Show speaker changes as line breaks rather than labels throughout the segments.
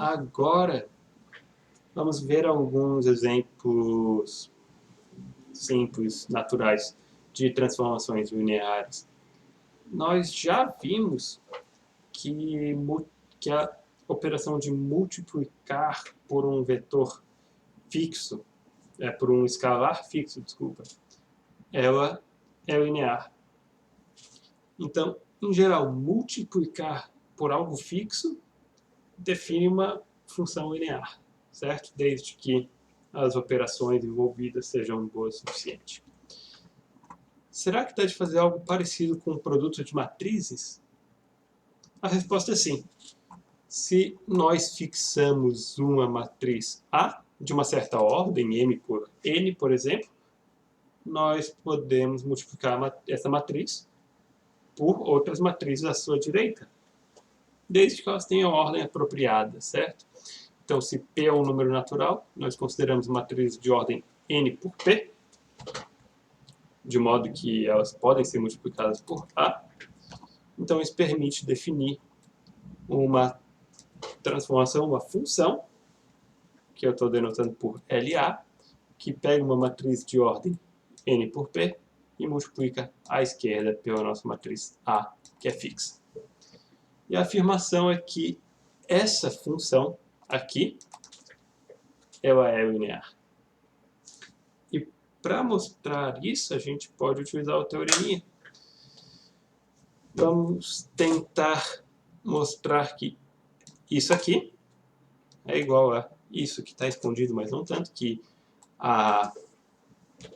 Agora, vamos ver alguns exemplos simples, naturais, de transformações lineares. Nós já vimos que a operação de multiplicar por um vetor fixo, por um escalar fixo, desculpa, ela é linear. Então, em geral, multiplicar por algo fixo define uma função linear, certo? Desde que as operações envolvidas sejam boas o suficiente. Será que dá de fazer algo parecido com o produto de matrizes? A resposta é sim. Se nós fixamos uma matriz A de uma certa ordem, M por N, por exemplo, nós podemos multiplicar essa matriz por outras matrizes à sua direita, desde que elas tenham ordem apropriada, certo? Então, se P é um número natural, nós consideramos matriz de ordem N por P, de modo que elas podem ser multiplicadas por A. Então, isso permite definir uma transformação, uma função, que eu estou denotando por LA, que pega uma matriz de ordem N por P e multiplica à esquerda pela nossa matriz A, que é fixa. E a afirmação é que essa função aqui, ela é linear. E para mostrar isso, a gente pode utilizar o teoreminha. Vamos tentar mostrar que isso aqui é igual a isso que está escondido, mas não tanto, que a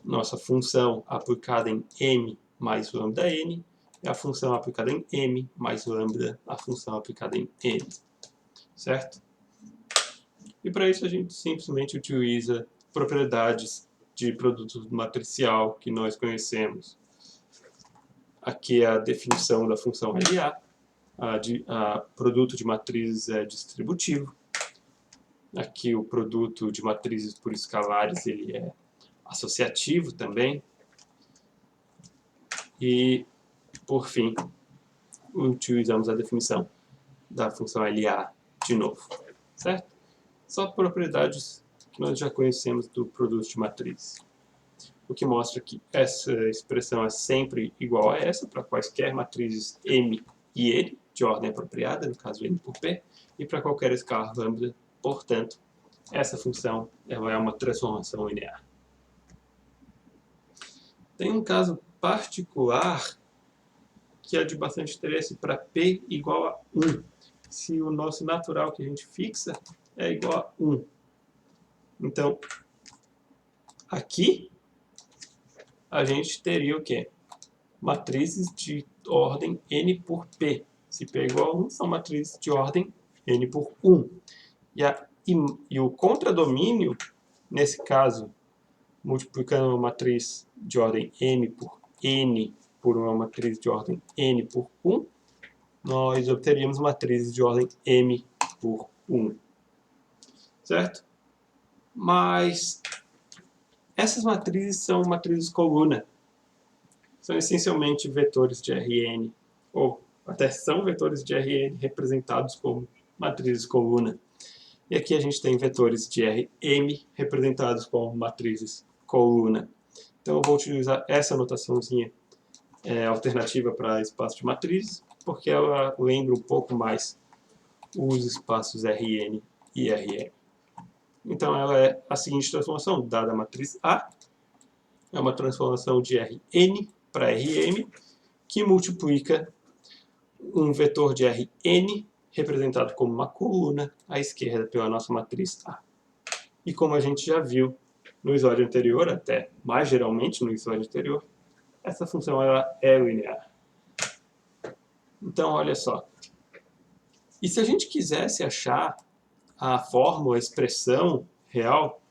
nossa função aplicada em m mais lambda n é a função aplicada em m mais lambda a função aplicada em n, certo? E para isso a gente simplesmente utiliza propriedades de produto matricial que nós conhecemos. Aqui é a definição da função LA, a produto de matrizes é distributivo. Aqui o produto de matrizes por escalares ele é associativo também. E, por fim, utilizamos a definição da função LA de novo, certo? Só propriedades que nós já conhecemos do produto de matrizes. O que mostra que essa expressão é sempre igual a essa para quaisquer matrizes M e N, de ordem apropriada, no caso N por P, e para qualquer escalar lambda, portanto, essa função ela é uma transformação linear. Tem um caso particular que é de bastante interesse para P igual a 1, se o nosso natural que a gente fixa é igual a 1. Então, aqui, a gente teria o quê? Matrizes de ordem N por P. Se P é igual a 1, são matrizes de ordem N por 1. E o contradomínio, nesse caso, multiplicando uma matriz de ordem M por N por uma matriz de ordem N por 1, nós obteríamos matrizes de ordem M por 1. Certo? Mas essas matrizes são matrizes coluna. São essencialmente vetores de Rn, ou até são vetores de Rn representados como matrizes coluna. E aqui a gente tem vetores de Rm representados como matrizes coluna. Então eu vou utilizar essa notaçãozinha alternativa para espaço de matrizes, porque ela lembra um pouco mais os espaços Rn e Rm. Então ela é a seguinte transformação, dada a matriz A, é uma transformação de Rn para Rm, que multiplica um vetor de Rn, representado como uma coluna, à esquerda pela nossa matriz A. E como a gente já viu no slide anterior, até mais geralmente no slide anterior, essa função ela é linear. Então, olha só. E se a gente quisesse achar a fórmula, a expressão real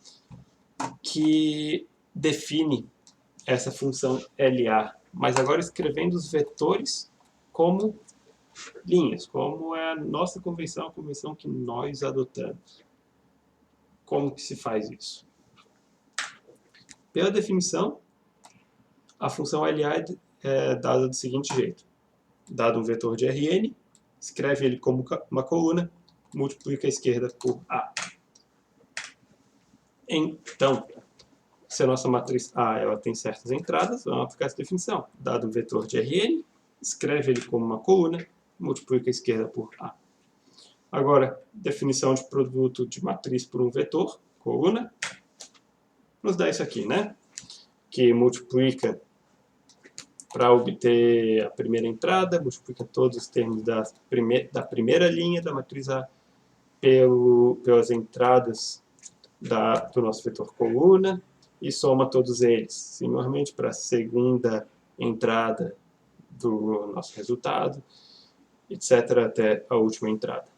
que define essa função LA, mas agora escrevendo os vetores como linhas, como é a nossa convenção, a convenção que nós adotamos. Como que se faz isso? Pela definição, a função LA é dada do seguinte jeito. Dado um vetor de Rn, escreve ele como uma coluna, multiplica a esquerda por A. Então, se a nossa matriz A ela tem certas entradas, vamos aplicar essa definição. Dado um vetor de Rn, escreve ele como uma coluna, multiplica a esquerda por A. Agora, definição de produto de matriz por um vetor, coluna, nos dá isso aqui, né? Que multiplica para obter a primeira entrada, multiplica todos os termos da primeira linha da matriz A pelas entradas do nosso vetor coluna e soma todos eles. Similarmente, para a segunda entrada do nosso resultado, etc., até a última entrada.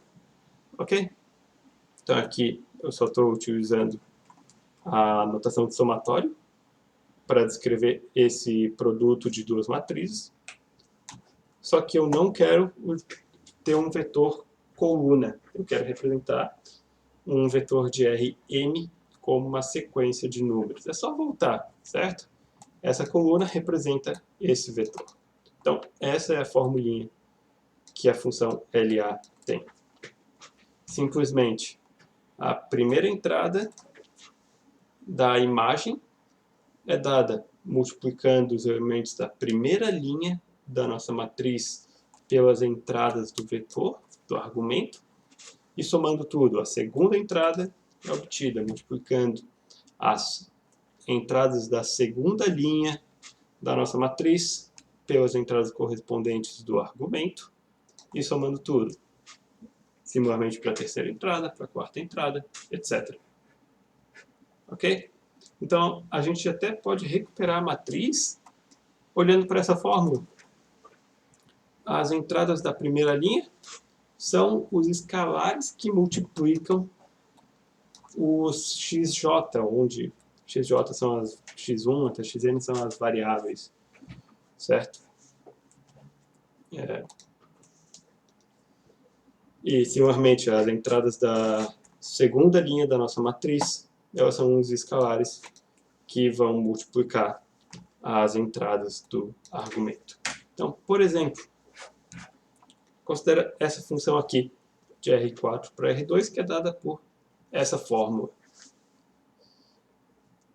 Ok? Então aqui eu só estou utilizando a notação de somatório para descrever esse produto de duas matrizes. Só que eu não quero ter um vetor coluna. Eu quero representar um vetor de Rm como uma sequência de números. É só voltar, certo? Essa coluna representa esse vetor. Então, essa é a formulinha que a função LA tem. Simplesmente, a primeira entrada da imagem é dada multiplicando os elementos da primeira linha da nossa matriz pelas entradas do vetor, do argumento, e somando tudo. A segunda entrada é obtida multiplicando as entradas da segunda linha da nossa matriz pelas entradas correspondentes do argumento e somando tudo. Similarmente para a terceira entrada, para a quarta entrada, etc. Ok? Então, a gente até pode recuperar a matriz olhando para essa fórmula. As entradas da primeira linha são os escalares que multiplicam os xj, onde xj são as x1 até xn são as variáveis, certo? E, similarmente, as entradas da segunda linha da nossa matriz, elas são os escalares que vão multiplicar as entradas do argumento. Então, por exemplo, considera essa função aqui, de R4 para R2, que é dada por essa fórmula.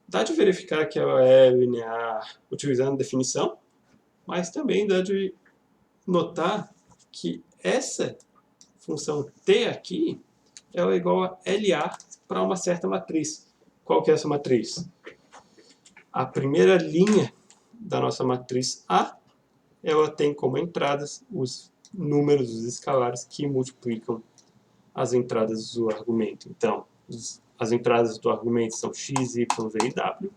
Dá de verificar que ela é linear utilizando definição, mas também dá de notar que essa função t aqui ela é igual a LA para uma certa matriz. Qual que é essa matriz? A primeira linha da nossa matriz A, ela tem como entradas os números, os escalares que multiplicam as entradas do argumento. Então, as entradas do argumento são x, y, z e w,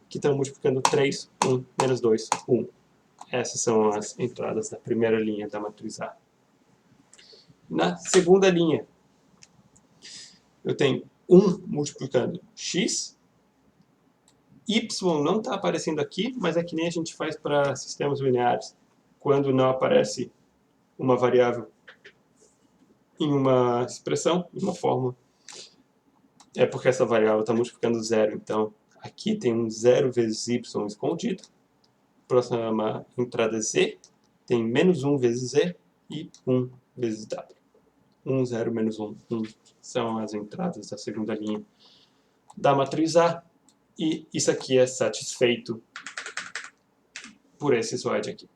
que estão multiplicando 3, 1, menos 2, 1. Essas são as entradas da primeira linha da matriz A. Na segunda linha, eu tenho 1 multiplicando x, y não está aparecendo aqui, mas é que nem a gente faz para sistemas lineares. Quando não aparece uma variável em uma expressão, em uma fórmula, é porque essa variável está multiplicando zero. Então, aqui tem um 0 vezes y escondido. Próxima entrada z tem menos 1 vezes z e 1 vezes w. 1, 0, menos 1, 1 são as entradas da segunda linha da matriz A. E isso aqui é satisfeito por esse slide aqui.